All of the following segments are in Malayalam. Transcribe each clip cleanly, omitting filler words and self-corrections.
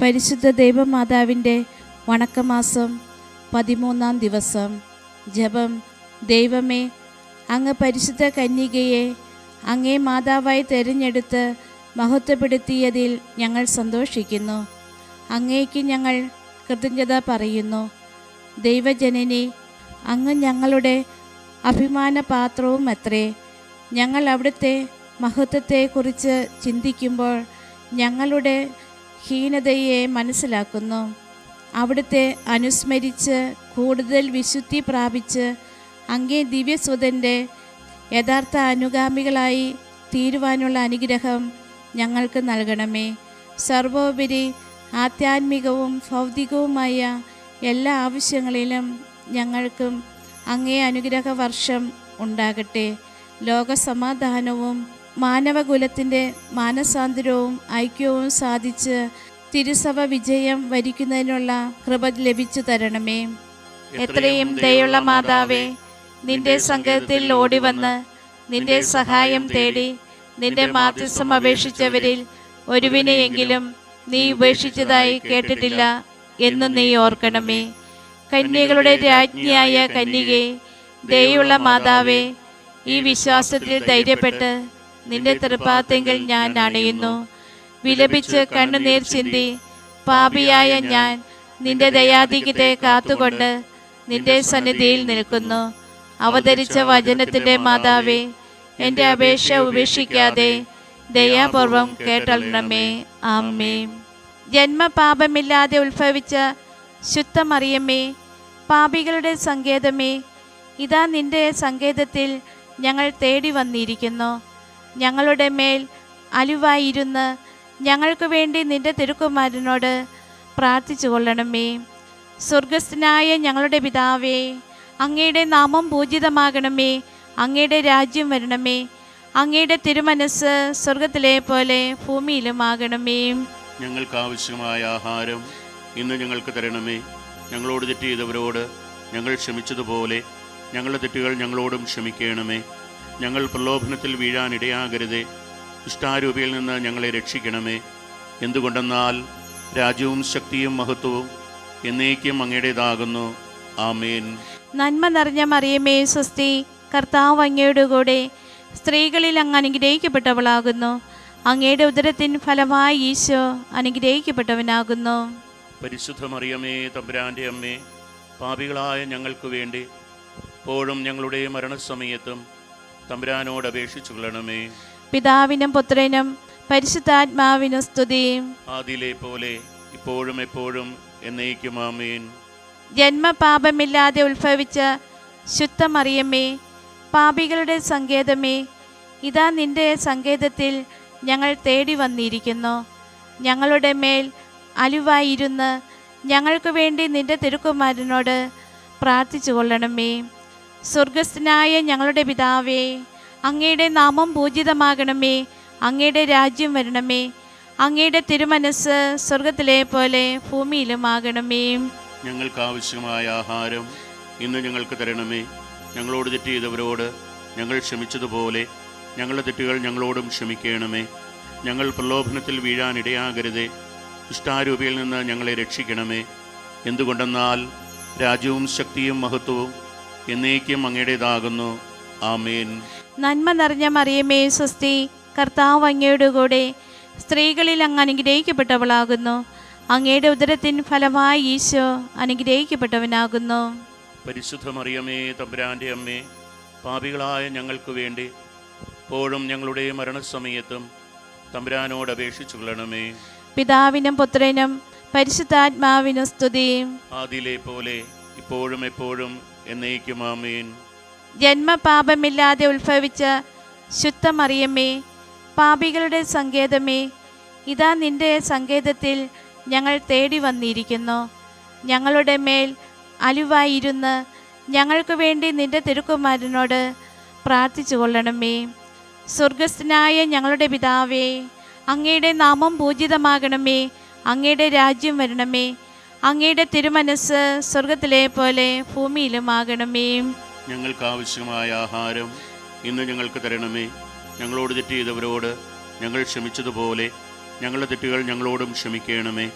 പരിശുദ്ധ ദൈവമാതാവിൻ്റെ വണക്കമാസം 13-ാം ദിവസം. ജപം. ദൈവമേ, അങ്ങ് പരിശുദ്ധ കന്യകയെ അങ്ങേ മാതാവായി തിരഞ്ഞെടുത്ത് മഹത്വപ്പെടുത്തിയതിൽ ഞങ്ങൾ സന്തോഷിക്കുന്നു. അങ്ങേക്ക് ഞങ്ങൾ കൃതജ്ഞത പറയുന്നു. ദൈവജനനി, അങ്ങ് ഞങ്ങളുടെ അഭിമാന പാത്രവും അത്രേ. ഞങ്ങൾ അവിടുത്തെ മഹത്വത്തെക്കുറിച്ച് ചിന്തിക്കുമ്പോൾ ഞങ്ങളുടെ ഹീനതയെ മനസ്സിലാക്കുന്നു. അവിടുത്തെ അനുസ്മരിച്ച് കൂടുതൽ വിശുദ്ധി പ്രാപിച്ച് അങ്ങേ ദിവ്യസുതൻ്റെ യഥാർത്ഥ അനുഗാമികളായി തീരുവാനുള്ള അനുഗ്രഹം ഞങ്ങൾക്ക് നൽകണമേ. സർവോപരി ആധ്യാത്മികവും ഭൗതികവുമായ എല്ലാ ആവശ്യങ്ങളിലും ഞങ്ങൾക്കും അങ്ങേ അനുഗ്രഹ വർഷം ഉണ്ടാകട്ടെ. ലോകസമാധാനവും മാനവകുലത്തിൻ്റെ മാനസാന്തരവും ഐക്യവും സാധിച്ച് തിരുസഭ വിജയം വരിക്കുന്നതിനുള്ള കൃപ ലഭിച്ചു തരണമേ. എത്രയും ദയുള്ള മാതാവേ, നിന്റെ സങ്കേതത്തിൽ ഓടിവന്ന് നിന്റെ സഹായം തേടി നിന്റെ മാധ്യസ്ഥം അപേക്ഷിച്ചവരിൽ ഒരുവിനെയെങ്കിലും നീ ഉപേക്ഷിച്ചതായി കേട്ടിട്ടില്ല എന്ന് നീ ഓർക്കണമേ. കന്യകളുടെ രാജ്ഞിയായ കന്യകേ, ദയുള്ള മാതാവേ, ഈ വിശ്വാസത്തിൽ ധൈര്യപ്പെട്ട് നിന്റെ തൃപ്പാദത്തിൽ ഞാൻ അണയുന്നു. വിലപിച്ച് കണ്ണുനീർ ചിന്തി പാപിയായ ഞാൻ നിന്റെ ദയാധിക്യത്തെ കാത്തുകൊണ്ട് നിന്റെ സന്നിധിയിൽ നിൽക്കുന്നു. അവതരിച്ച വചനത്തിൻ്റെ മാതാവേ, എൻ്റെ അപേക്ഷ ഉപേക്ഷിക്കാതെ ദയാപൂർവം കേട്ടണമേ. ആമേൻ. ജന്മപാപമില്ലാതെ ഉത്ഭവിച്ച ശുദ്ധ മറിയമ്മേ, പാപികളുടെ സങ്കേതമേ, ഇതാ നിന്റെ സങ്കേതത്തിൽ ഞങ്ങൾ തേടി വന്നിരിക്കുന്നു. ഞങ്ങളുടെ മേൽ അലിവായിരുന്ന് ഞങ്ങൾക്ക് വേണ്ടി നിന്റെ തിരുക്കുമാരനോട് പ്രാർത്ഥിച്ചു കൊള്ളണമേ. സ്വർഗസ്ഥനായ ഞങ്ങളുടെ പിതാവേ, അങ്ങയുടെ നാമം പൂജിതമാകണമേ. അങ്ങയുടെ രാജ്യം വരണമേ. അങ്ങയുടെ തിരുമനസ് സ്വർഗത്തിലെ പോലെ ഭൂമിയിലുമാകണമേ. ഞങ്ങൾക്ക് ആവശ്യമായ ആഹാരം ഇന്ന് ഞങ്ങൾക്ക് തരണമേ. ഞങ്ങളോട് തെറ്റ് ചെയ്തവരോട് ഞങ്ങൾ ക്ഷമിച്ചതുപോലെ ഞങ്ങളുടെ തെറ്റുകൾ ഞങ്ങളോടും ക്ഷമിക്കണമേ. ഞങ്ങൾ പ്രലോഭനത്തിൽ വീഴാനിടയാകരുതേ. ദുഷ്ടാരൂപിയിൽ നിന്ന് ഞങ്ങളെ രക്ഷിക്കണമേ. എന്തുകൊണ്ടെന്നാൽ രാജ്യവും ശക്തിയും മഹത്വവും എന്നേക്കും അങ്ങയുടേതാകുന്നു. ആമേൻ. നന്മ നിറഞ്ഞ മറിയമേ സ്വസ്തി, കർത്താവ് അങ്ങയുടെ കൂടെ സ്ത്രീകളിൽ അങ്ങ് അനുഗ്രഹിക്കപ്പെട്ടവളാകുന്നു. അങ്ങയുടെ ഉദരത്തിൻ ഫലമായി ഈശോ അനുഗ്രഹിക്കപ്പെട്ടവനാകുന്നു. പരിശുദ്ധ മറിയമേ, തമ്പുരാൻ്റെ അമ്മേ, പാപികളായ ഞങ്ങൾക്ക് വേണ്ടി എപ്പോഴും ഞങ്ങളുടെ മരണസമയത്തും തമ്പുരാനോട് അപേക്ഷിച്ചു കൊള്ളണമേ. പിതാവിനും പുത്രനും പരിശുദ്ധാത്മാവിനും സ്തുതി. ആദിയിലെ പോലെ ഇപ്പോഴും എപ്പോഴും എന്നേക്കും ആമേൻ. ജന്മപാപമില്ലാതെ ഉത്ഭവിച്ച ശുദ്ധ മറിയമ്മേ, പാപികളുടെ സങ്കേതമേ, ഇതാ നിന്റെ സങ്കേതത്തിൽ ഞങ്ങൾ തേടി വന്നിരിക്കുന്നു. ഞങ്ങളുടെ മേൽ അലിവായിരുന്ന് ഞങ്ങൾക്ക് വേണ്ടി നിന്റെ തിരുക്കുമാരനോട് പ്രാർത്ഥിച്ചു കൊള്ളണമേ. സ്വർഗസ്ഥനായ ഞങ്ങളുടെ പിതാവേ, അങ്ങയുടെ നാമം പൂജിതമാകണമേ. അങ്ങയുടെ രാജ്യം വരണമേ. അങ്ങയുടെ തിരുമനസ് സ്വർഗത്തിലെ പോലെ ഭൂമിയിലുമാകണമേ. ഞങ്ങൾക്ക് ആവശ്യമായ ആഹാരം ഇന്ന് ഞങ്ങൾക്ക് തരണമേ. ഞങ്ങളോട് തെറ്റ് ചെയ്തവരോട് ഞങ്ങൾ ക്ഷമിച്ചതുപോലെ ഞങ്ങളുടെ തെറ്റുകൾ ഞങ്ങളോടും ക്ഷമിക്കണമേ. ഞങ്ങൾ പ്രലോഭനത്തിൽ വീഴാനിടയാകരുതേ. ദുഷ്ടാരൂപിയിൽ നിന്ന് ഞങ്ങളെ രക്ഷിക്കണമേ. എന്തുകൊണ്ടെന്നാൽ രാജ്യവും ശക്തിയും മഹത്വവും എന്നേക്കും അങ്ങയുടേതാകുന്നു. ആമേൻ. നന്മ നിറഞ്ഞ മറിയമേ സ്വസ്തി, കർത്താവ് അങ്ങയുടെ കൂടെ സ്ത്രീകളിൽ അങ്ങ് അനുഗ്രഹിക്കപ്പെട്ടവളാകുന്നു. അങ്ങയുടെ ഉദരത്തിൻ ഫലമായി ഈശോ അനുഗ്രഹിക്കപ്പെട്ടവനാകുന്നു. പരിശുദ്ധ മറിയമേ, തമ്പുരാൻ്റെ അമ്മേ, പാപികളായ ഞങ്ങൾക്ക് വേണ്ടി എപ്പോഴും ഞങ്ങളുടെ മരണസമയത്തും തമ്പുരാനോട് അപേക്ഷിച്ചു കൊള്ളണമേ. പിതാവിനും പുത്രനും പരിശുദ്ധാത്മാവിനും സ്തുതി. ആദിയിലെ പോലെ ഇപ്പോഴും എപ്പോഴും എന്നേക്കും ആമേൻ. ജന്മപാപമില്ലാതെ ഉത്ഭവിച്ച ശുദ്ധ മറിയമ്മേ, പാപികളുടെ സങ്കേതമേ, ഇതാ നിന്റെ സങ്കേതത്തിൽ ഞങ്ങൾ തേടി വന്നിരിക്കുന്നു. ഞങ്ങളുടെ മേൽ അലിവായിരുന്ന് ഞങ്ങൾക്ക് വേണ്ടി നിന്റെ തിരുക്കുമാരനോട് പ്രാർത്ഥിച്ചു കൊള്ളണമേ. സ്വർഗസ്ഥനായ ഞങ്ങളുടെ പിതാവേ, അങ്ങയുടെ നാമം പൂജിതമാകണമേ. അങ്ങയുടെ രാജ്യം വരണമേ. അങ്ങയുടെ തിരുമനസ് സ്വർഗത്തിലെ പോലെ ഭൂമിയിലുമാകണമേ. ഞങ്ങൾക്ക് ആവശ്യമായ ആഹാരം ഇന്ന് ഞങ്ങൾക്ക് തരണമേ. ഞങ്ങളോട് തെറ്റ് ചെയ്തവരോട് ഞങ്ങൾ ക്ഷമിച്ചതുപോലെ ഞങ്ങളുടെ തെറ്റുകൾ ഞങ്ങളോടും ക്ഷമിക്കണമേ.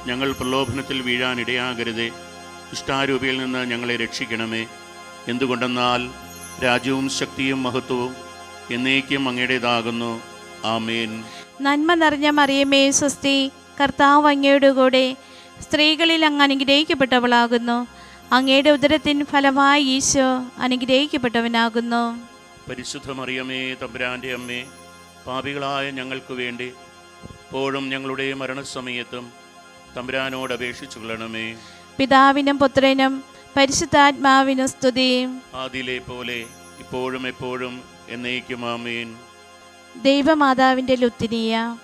ഞങ്ങൾ പ്രലോഭനത്തിൽ വീഴാനിടയാകരുതേ. ഇഷ്ടാരൂപിയിൽ നിന്ന് ഞങ്ങളെ രക്ഷിക്കണമേ. എന്തുകൊണ്ടെന്നാൽ രാജ്യവും ശക്തിയും മഹത്വവും എന്നേക്കും അങ്ങയുടേതാകുന്നു. ആമേൻ. നന്മ നിറഞ്ഞ മറിയമേ സ്വസ്തി, കർത്താവ് അങ്ങയുടെ കൂടെ സ്ത്രീകളിൽ അങ്ങ് അനുഗ്രഹിക്കപ്പെട്ടവളാകുന്നു. അങ്ങയുടെ ഉദരത്തിൻ ഫലമായി ഈശോ അനുഗ്രഹിക്കപ്പെട്ടവനാകുന്നു. പരിശുദ്ധ മറിയമേ, തമ്പുരാൻ്റെ അമ്മേ, പാപികളായ ഞങ്ങൾക്ക് വേണ്ടി എപ്പോഴും ഞങ്ങളുടെ മരണസമയത്തും തമ്പുരാനോട് അപേക്ഷിച്ചു കൊള്ളണമേ. പിതാവിനും പുത്രനും പരിശുദ്ധാത്മാവിനും സ്തുതി. ആദിയിലെ പോലെ ഇപ്പോഴും എപ്പോഴും എന്നേക്കും ആമേൻ. ദൈവമാതാവിൻ്റെ ലുത്തിനിയ,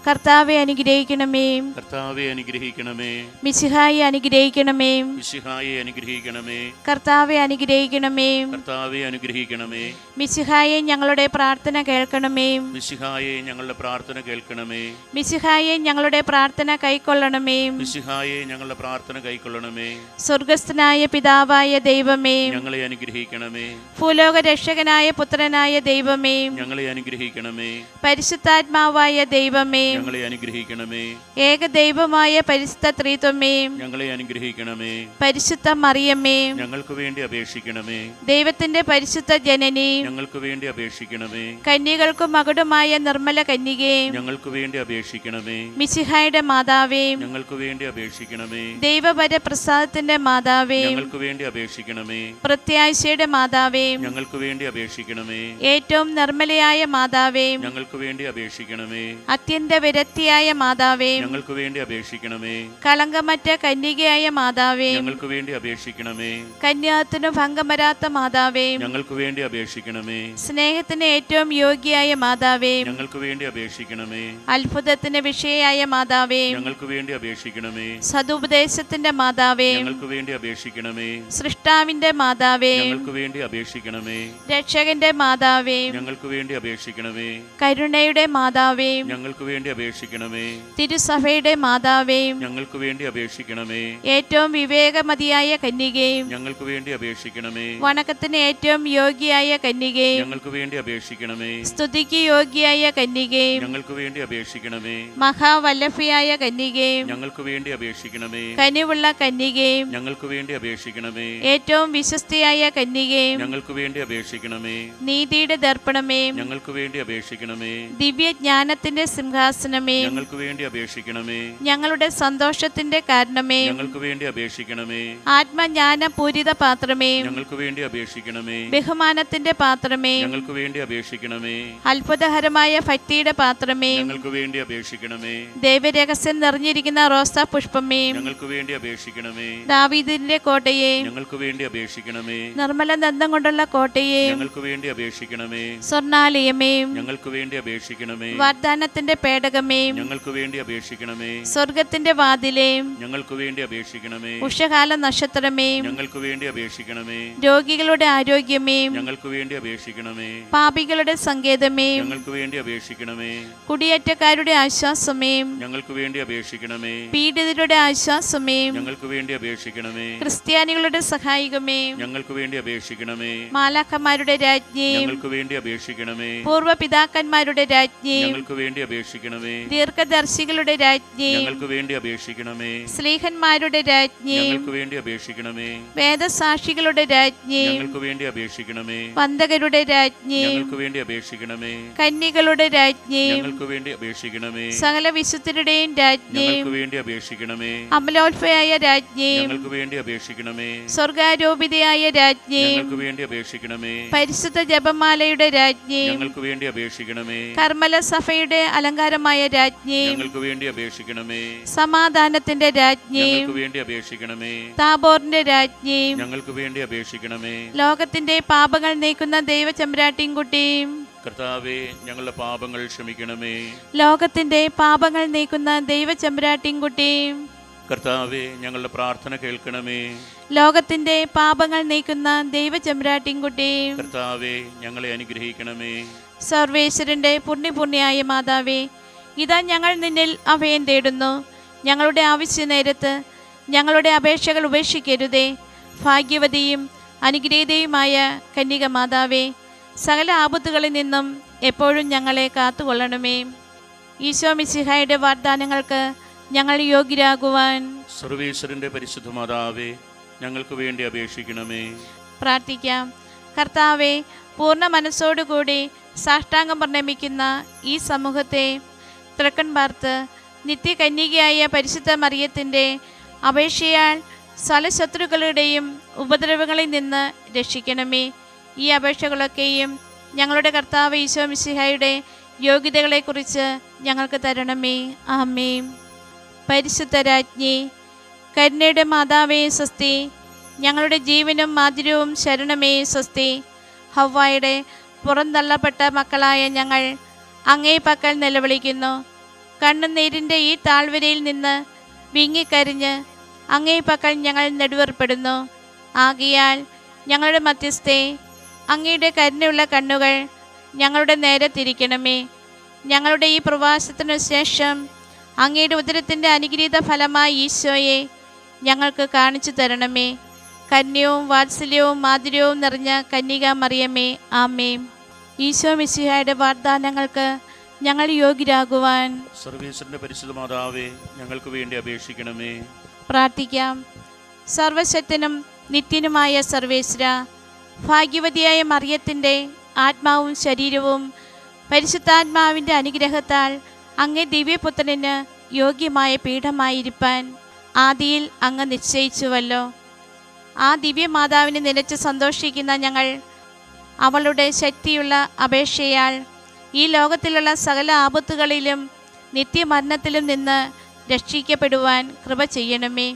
കർത്താവെ അനുഗ്രഹിക്കണമേ. കർത്താവെ അനുഗ്രഹിക്കണമേ. മിശിഹായെ അനുഗ്രഹിക്കണമേ. മിശിഹായെ അനുഗ്രഹിക്കണമേ. കർത്താവെ അനുഗ്രഹിക്കണമേ. കർത്താവെ അനുഗ്രഹിക്കണമേ. മിശിഹായെ ഞങ്ങളുടെ പ്രാർത്ഥന കേൾക്കണമേ. മിശിഹായെ ഞങ്ങളുടെ പ്രാർത്ഥന കേൾക്കണമേ. മിശിഹായെ ഞങ്ങളുടെ പ്രാർത്ഥന കൈക്കൊള്ളണമേ. മിശിഹായെ ഞങ്ങളുടെ പ്രാർത്ഥന കൈക്കൊള്ളണമേ. സ്വർഗസ്ഥനായ പിതാവായ ദൈവമേ, ഞങ്ങളെ അനുഗ്രഹിക്കണമേ. ഭൂലോക രക്ഷകനായ പുത്രനായ ദൈവമേ, ഞങ്ങളെ അനുഗ്രഹിക്കണമേ. പരിശുദ്ധാത്മാവായ ദൈവമേ, ഞങ്ങളെ അനുഗ്രഹിക്കണമേ. ഏകദൈവമായ പരിശുദ്ധ ത്രിത്വമേ, ഞങ്ങളെ അനുഗ്രഹിക്കണമേ. പരിശുദ്ധ മറിയമ്മേ, ഞങ്ങൾക്ക് വേണ്ടി അപേക്ഷിക്കണമേ. ദൈവത്തിന്റെ പരിശുദ്ധ ജനനി, ഞങ്ങൾക്ക് വേണ്ടി അപേക്ഷിക്കണമേ. കന്യകൾക്കു മകുടമായ നിർമ്മല കന്യകേ, ഞങ്ങൾക്ക് വേണ്ടി അപേക്ഷിക്കണമേ. മിശിഹായുടെ മാതാവേ, ഞങ്ങൾക്ക് വേണ്ടി അപേക്ഷിക്കണമേ. ദൈവപരപ്രസാദത്തിന്റെ മാതാവേ, ഞങ്ങൾക്ക് വേണ്ടി അപേക്ഷിക്കണമേ. പ്രത്യാശയുടെ മാതാവേ, ഞങ്ങൾക്ക് വേണ്ടി അപേക്ഷിക്കണമേ. ഏറ്റവും നിർമ്മലയായ മാതാവേ, ഞങ്ങൾക്ക് വേണ്ടി അപേക്ഷിക്കണമേ. അത്യന്ത വിരക്തിയായ മാതാവേ, ഞങ്ങൾക്ക് വേണ്ടി അപേക്ഷിക്കണമേ. കളങ്കമറ്റ കന്യകയായ മാതാവേ, ഞങ്ങൾക്ക് വേണ്ടി അപേക്ഷിക്കണമേ. കന്യാത്തിനു ഭംഗം വരാത്ത മാതാവേ, ഞങ്ങൾക്ക് വേണ്ടി അപേക്ഷിക്കണമേ. സ്നേഹത്തിന് ഏറ്റവും യോഗ്യയായ മാതാവേ, ഞങ്ങൾക്ക് വേണ്ടി അപേക്ഷിക്കണമേ. അത്ഭുതത്തിന് വിഷയായ മാതാവേ, ഞങ്ങൾക്ക് വേണ്ടി അപേക്ഷിക്കണമേ. സതുപദേശത്തിന്റെ മാതാവേ, ഞങ്ങൾക്ക് വേണ്ടി അപേക്ഷിക്കണമേ. സൃഷ്ടാവിന്റെ മാതാവേ, ഞങ്ങൾക്ക് വേണ്ടി അപേക്ഷിക്കണമേ. രക്ഷകന്റെ മാതാവേ, ഞങ്ങൾക്ക് വേണ്ടി അപേക്ഷിക്കണമേ. കരുണയുടെ മാതാവേ, ഞങ്ങൾക്ക് വേണ്ടി അപേക്ഷിക്കണമേ. തിരുസഭയുടെ മാതാവേ, ഞങ്ങൾക്ക് വേണ്ടി അപേക്ഷിക്കണമേ. ഏറ്റവും വിവേകമതിയായ കന്യകേ, ഞങ്ങൾക്ക് വേണ്ടി അപേക്ഷിക്കണമേ. വണക്കത്തിന് ഏറ്റവും യോഗ്യയായ കന്യകേ, ഞങ്ങൾക്ക് വേണ്ടി അപേക്ഷിക്കണമേ. സ്തുതിക്ക് യോഗ്യയായ കന്യകേ, ഞങ്ങൾക്ക് വേണ്ടി അപേക്ഷിക്കണമേ. മഹാവല്ലഭയായ കന്യകേ, ഞങ്ങൾക്ക് വേണ്ടി അപേക്ഷിക്കണമേ. കനിവുള്ള കന്യകേ, ഞങ്ങൾക്ക് വേണ്ടി അപേക്ഷിക്കണമേ. ഏറ്റവും വിശ്വസ്തയായ കന്യകേ, ഞങ്ങൾക്ക് വേണ്ടി അപേക്ഷിക്കണമേ. നീതിയുടെ ദർപ്പണമേ, ഞങ്ങൾക്ക് വേണ്ടി അപേക്ഷിക്കണമേ. ദിവ്യജ്ഞാനത്തിന്റെ സിംഹാസനമേ, ഞങ്ങൾക്ക് വേണ്ടി അപേക്ഷിക്കണമേ. ഞങ്ങളുടെ സന്തോഷത്തിന്റെ കാരണമേ, ഞങ്ങൾക്ക് വേണ്ടി അപേക്ഷിക്കണമേ. ആത്മജ്ഞാന പൂരിത പാത്രമേ, ഞങ്ങൾക്ക് വേണ്ടി അപേക്ഷിക്കണമേ. ബഹുമാനത്തിന്റെ പാത്രമേ, ഞങ്ങൾക്ക് വേണ്ടി അപേക്ഷിക്കണമേ. അത്ഭുതകരമായ ഭക്തിയുടെ പാത്രമേ, ഞങ്ങൾക്ക് വേണ്ടി അപേക്ഷിക്കണമേ. ദൈവരഹസ്യം നിറഞ്ഞിരിക്കുന്ന റോസാ പുഷ്പമേ, ഞങ്ങൾക്ക് വേണ്ടി അപേക്ഷിക്കണമേ. ദാവീദിന്റെ കോട്ടയെ, ഞങ്ങൾക്ക് വേണ്ടി അപേക്ഷിക്കണമേ. നിർമ്മല ദന്തം കൊണ്ടുള്ള കോട്ടയെ, ഞങ്ങൾക്ക് വേണ്ടി അപേക്ഷിക്കണമേ. സ്വർണാലയമേ, ഞങ്ങൾക്ക് വേണ്ടി അപേക്ഷിക്കണമേ. വാഗ്ദാനത്തിന്റെ പേടകമേ, ഞങ്ങൾക്ക് വേണ്ടി അപേക്ഷിക്കണമേ. സ്വർഗത്തിന്റെ വാതിലേ, ഞങ്ങൾക്ക് വേണ്ടി അപേക്ഷിക്കണമേ. ഉഷകാല നക്ഷത്രമേ, ഞങ്ങൾക്ക് വേണ്ടി അപേക്ഷിക്കണമേ. രോഗികളുടെ ആരോഗ്യമേ, ഞങ്ങൾക്ക് വേണ്ടി അപേക്ഷിക്കണമേ. പാപികളുടെ സങ്കേതമേ, ഞങ്ങൾക്ക് വേണ്ടി അപേക്ഷിക്കണമേ. കുടിയേറ്റക്കാരുടെ ആശ്വാസമേ, ഞങ്ങൾക്ക് വേണ്ടി അപേക്ഷിക്കണമേ. പീഡിതരുടെ ആശ്വാസമേ, ഞങ്ങൾക്ക് വേണ്ടി അപേക്ഷിക്കണമേ. ക്രിസ്ത്യാനികളുടെ സഹായികമേ, ഞങ്ങൾക്ക് വേണ്ടി അപേക്ഷിക്കണമേ. മാലാഖമാരുടെ രാജ്ഞി, ഞങ്ങൾക്ക് വേണ്ടി അപേക്ഷിക്കണമേ. പൂർവ്വപിതാക്കന്മാരുടെ രാജ്ഞി, ഞങ്ങൾക്ക് വേണ്ടി അപേക്ഷിക്കണമേ. ദീർഘദർശികളുടെ രാജ്ഞി, ഞങ്ങൾക്ക് വേണ്ടി അപേക്ഷിക്കണമേ. സ്ലീഹന്മാരുടെ രാജ്ഞി, ഞങ്ങൾക്ക് വേണ്ടി അപേക്ഷിക്കണമേ. വേദസാക്ഷികളുടെ രാജ്ഞി, ഞങ്ങൾക്ക് വേണ്ടി അപേക്ഷിക്കണമേ. വന്ദകരുടെ രാജ്ഞി, ഞങ്ങൾക്ക് വേണ്ടി അപേക്ഷിക്കണമേ. കന്യകളുടെ രാജ്ഞി, ഞങ്ങൾക്ക് വേണ്ടി അപേക്ഷിക്കണമേ. സകല വിശുദ്ധരുടെയും രാജ്ഞി, ഞങ്ങൾക്ക് വേണ്ടി അപേക്ഷിക്കണമേ. അമലോത്ഭയായ രാജ്ഞി, ഞങ്ങൾക്ക് വേണ്ടി അപേക്ഷിക്കണമേ. സ്വർഗാരോപിതയായ രാജ്ഞി, ഞങ്ങൾക്ക് വേണ്ടി അപേക്ഷിക്കണമേ. പരിശുദ്ധ ജപമാലയുടെ രാജ്ഞി, ഞങ്ങൾക്ക് വേണ്ടി അപേക്ഷിക്കണമേ. കർമ്മല സഭയുടെ അലങ്കാരമായ രാജ്ഞി, ഞങ്ങൾക്ക് വേണ്ടി അപേക്ഷിക്കണമേ. സമാധാനത്തിന്റെ രാജ്ഞി, ഞങ്ങൾക്ക് വേണ്ടി അപേക്ഷിക്കണമേ. താബോറിന്റെ രാജ്ഞി, ഞങ്ങൾക്ക് വേണ്ടി അപേക്ഷിക്കണമേ. ലോകത്തിന്റെ പാപങ്ങൾ നീക്കുന്ന ദൈവചമ്പ്രാട്ടിൻകുട്ടിയും, കർത്താവേ, ഞങ്ങളുടെ പാപങ്ങൾ ക്ഷമിക്കണമേ. ലോകത്തിന്റെ പാപങ്ങൾ നീക്കുന്ന ദൈവചമ്പ്രാട്ടിൻകുട്ടിയും, കർത്താവേ, ഞങ്ങളുടെ പ്രാർത്ഥന കേൾക്കണമേ. ലോകത്തിന്റെ പാപങ്ങൾ നീക്കുന്ന ദൈവചമ്പ്രാട്ടിൻകുട്ടിയും, കർത്താവേ, ഞങ്ങളെ അനുഗ്രഹിക്കണമേ. സർവേശ്വരന്റെ പുണ്യപുണ്യായ മാതാവേ, ഇതാ ഞങ്ങൾ നിന്നിൽ അഭയം തേടുന്നു. ഞങ്ങളുടെ ആവശ്യ നേരത്ത് ഞങ്ങളുടെ അപേക്ഷകൾ ഉപേക്ഷിക്കരുതേ. ഭാഗ്യവതിയും അനുഗ്രഹീതയുമായ കന്യക മാതാവേ, സകല ആപത്തുകളിൽ നിന്നും എപ്പോഴും ഞങ്ങളെ കാത്തുകൊള്ളണമേ. ഈശോ മിശിഹായുടെ വാഗ്ദാനങ്ങൾക്ക് ഞങ്ങൾ യോഗ്യരാകുവാൻ. സർവേശ്വരന്റെ പരിശുദ്ധ മാതാവേ, ഞങ്ങൾക്ക് വേണ്ടി അപേക്ഷിക്കണമേ. പ്രാർത്ഥിക്കാം. കർത്താവെ, പൂർണ്ണ മനസ്സോടുകൂടി സാഷ്ടാംഗം പ്രണമിക്കുന്ന ഈ സമൂഹത്തെ തിരക്കൻ പാർത്ത് നിത്യകന്യകയായ പരിശുദ്ധ മറിയത്തിൻ്റെ അപേക്ഷയാൽ സകല ശത്രുക്കളുടെയും ഉപദ്രവങ്ങളിൽ നിന്ന് രക്ഷിക്കണമേ. ഈ അപേക്ഷകളൊക്കെയും ഞങ്ങളുടെ കർത്താവ് ഈശോ മിശിഹായുടെ യോഗ്യതകളെക്കുറിച്ച് ഞങ്ങൾക്ക് തരണമേ. ആമേൻ. പരിശുദ്ധ രാജ്ഞി, കരുണയുടെ മാതാവേ സ്വസ്തി. ഞങ്ങളുടെ ജീവനും മാധുര്യവും ശരണമേ സ്വസ്തി. ഹവ്വായുടെ പുറന്തള്ളപ്പെട്ട മക്കളായ ഞങ്ങൾ അങ്ങേ പക്കൽ നിലവിളിക്കുന്നു. കണ്ണുനീരിൻ്റെ ഈ താഴ്വരയിൽ നിന്ന് വിങ്ങിക്കരിഞ്ഞ് അങ്ങേ പക്കൽ ഞങ്ങൾ നെടുവേർപ്പെടുന്നു. ആകയാൽ ഞങ്ങളുടെ മധ്യസ്ഥേ, അങ്ങയുടെ കരുണയുള്ള കണ്ണുകൾ ഞങ്ങളുടെ നേരെ തിരിക്കണമേ. ഞങ്ങളുടെ ഈ പ്രവാസത്തിനു ശേഷം അങ്ങയുടെ ഉദരത്തിൻ്റെ അനുഗ്രഹീത ഫലമായി ഈശോയെ ഞങ്ങൾക്ക് കാണിച്ചു തരണമേ. കന്യവും വാത്സല്യവും മാധുര്യവും നിറഞ്ഞ കന്യക മറിയമേ, ആമേൻ. ഈശോ മിശിഹായുടെ വാഗ്ദാനങ്ങൾക്ക് ഞങ്ങൾ യോഗ്യരാകുവാൻ സർവേശ്വരന്റെ പരിശുദ്ധ മാതാവേ, ഞങ്ങൾക്ക് വേണ്ടി അപേക്ഷിക്കണമേ. പ്രാർത്ഥിക്കാം. സർവശക്തനും നിത്യനുമായ സർവേശ്വര, ഭാഗ്യവതിയായ മറിയത്തിൻ്റെ ആത്മാവും ശരീരവും പരിശുദ്ധാത്മാവിൻ്റെ അനുഗ്രഹത്താൽ അങ്ങേ ദിവ്യപുത്രന് യോഗ്യമായ പീഠമായിരിക്കാൻ ആദിയിൽ അങ്ങ് നിശ്ചയിച്ചുവല്ലോ. ആ ദിവ്യമാതാവിനെ നിലച്ച് സന്തോഷിക്കുന്ന ഞങ്ങൾ അവളുടെ ശക്തിയുള്ള അപേക്ഷയാൽ ഈ ലോകത്തിലുള്ള സകല ആപത്തുകളിലും നിത്യമരണത്തിലും നിന്ന് രക്ഷിക്കപ്പെടുവാൻ കൃപ ചെയ്യണമേ.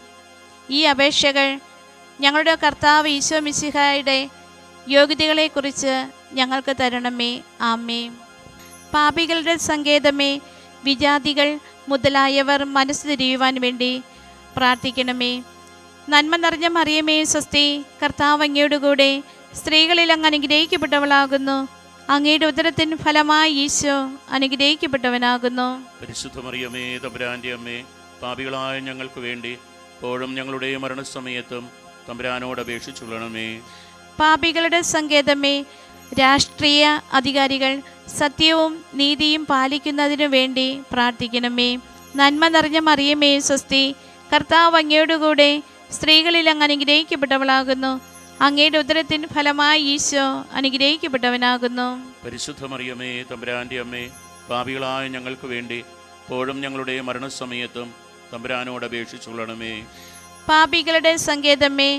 ഈ അപേക്ഷകൾ ഞങ്ങളുടെ കർത്താവ് ഈശോ മിശിഹായുടെ യോഗ്യതകളെക്കുറിച്ച് ഞങ്ങൾക്ക് തരണമേ. ആമേൻ. പാപികളുടെ സങ്കേതമേ, വിജാതികൾ മുതലായവർ മനസ്സ് തിരിയുവാൻ വേണ്ടി പ്രാർത്ഥിക്കണമേ. നന്മ നിറഞ്ഞ മറിയമേ സ്വസ്തി. കർത്താവ് അങ്ങയുടെ കൂടെ സ്ത്രീകളിൽ അങ്ങ് അനുഗ്രഹിക്കപ്പെട്ടവളാകുന്നു. അങ്ങയുടെ ഉദരത്തിൻ ഫലമായി ഈശോ അനുഗ്രഹിക്കപ്പെട്ടവനാകുന്നു. പരിശുദ്ധ മറിയമേ, തമ്പുരാന്റെ അമ്മേ, പാപികളായ ഞങ്ങൾക്ക് വേണ്ടി ഇപ്പോഴും ഞങ്ങളുടെ മരണസമയത്തും തമ്പുരാനോട് അപേക്ഷിച്ചുകൊള്ളണമേ. പാപികളുടെ സങ്കേതമേ, രാഷ്ട്രീയ അധികാരികൾ സത്യവും നീതിയും പാലിക്കുന്നതിനു വേണ്ടി പ്രാർത്ഥിക്കണമേ. നന്മ നിറഞ്ഞ മറിയമേ സ്വസ്തി. കർത്താവ് അങ്ങയുടെ കൂടെ സ്ത്രീകളിൽ അങ്ങ് അനുഗ്രഹിക്കപ്പെട്ടവളാകുന്നു. അങ്ങയുടെ ഉദരത്തിൻ ഫലമായി ഈശോ അനുഗ്രഹിക്കപ്പെട്ടവനാകുന്നു. പരിശുദ്ധ മറിയമേ, തമ്പുരാന്റെ അമ്മേ, പാപികളായ ഞങ്ങൾക്ക് വേണ്ടി ഇപ്പോഴും ഞങ്ങളുടെ മരണസമയത്തും തമ്പുരാനോട് അപേക്ഷിച്ചുകൊള്ളണമേ. പാപികളുടെ സങ്കേതമേ,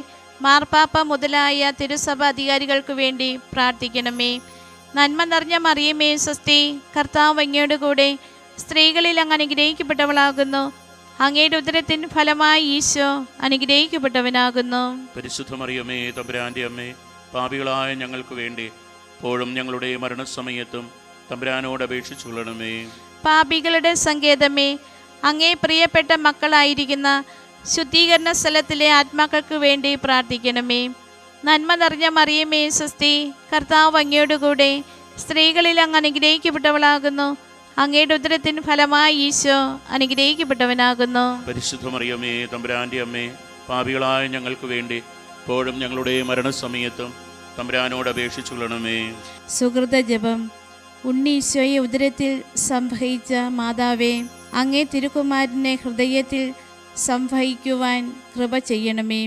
മാർപ്പാപ്പ മുതലായ തിരുസഭ അധികാരികൾക്ക് വേണ്ടി പ്രാർത്ഥിക്കണമേ. നന്മ നിറഞ്ഞ മറിയമേ സ്വസ്തി. കർത്താവ് അങ്ങയുടെ കൂടെ സ്ത്രീകളിൽ അങ്ങ് അനുഗ്രഹിക്കപ്പെട്ടവളാകുന്നു. അങ്ങയുടെ ഉദരത്തിൻ ഫലമായി ഈശോ അനുഗ്രഹിക്കപ്പെട്ടവനാകുന്നു. പരിശുദ്ധ മറിയമേ, തമ്പുരാന്റെ അമ്മേ, പാപികളായ ഞങ്ങൾക്ക് വേണ്ടി ഇപ്പോഴും ഞങ്ങളുടെ മരണസമയത്തും തമ്പുരാനോട് അപേക്ഷിച്ചുകൊള്ളണമേ. പാപികളുടെ സങ്കേതമേ, അങ്ങേ പ്രിയപ്പെട്ട മക്കളായിരിക്കുന്ന ശുദ്ധീകരണ സ്ഥലത്തിലെ ആത്മാക്കൾക്ക് വേണ്ടി പ്രാർത്ഥിക്കണമേ. നന്മ നിറഞ്ഞ മറിയമേ സ്വസ്തി. കർത്താവ് അങ്ങയുടെ കൂടെ സ്ത്രീകളിൽ അങ്ങ് അനുഗ്രഹിക്കപ്പെട്ടവളാകുന്നു. അങ്ങയുടെ ഉദരത്തിൻ ഫലമായി ഈശോ അനുഗ്രഹിക്കപ്പെട്ടവനാകുന്നു. പരിശുദ്ധ മറിയമേ, തമ്പുരാന്റെ അമ്മേ, പാപികളായ ഞങ്ങൾക്ക് വേണ്ടി ഇപ്പോഴും ഞങ്ങളുടെ മരണസമയത്തും തമ്പുരാനോട് അപേക്ഷിച്ചുകൊള്ളണമേ. സുഹൃത ജപം. ഉണ്ണീശോയെ ഉദരത്തിൽ സംവഹിച്ച മാതാവേ, അങ്ങേ തിരുക്കുമാരനെ ഹൃദയത്തിൽ സംവഹിക്കുവാൻ കൃപ ചെയ്യണമേ.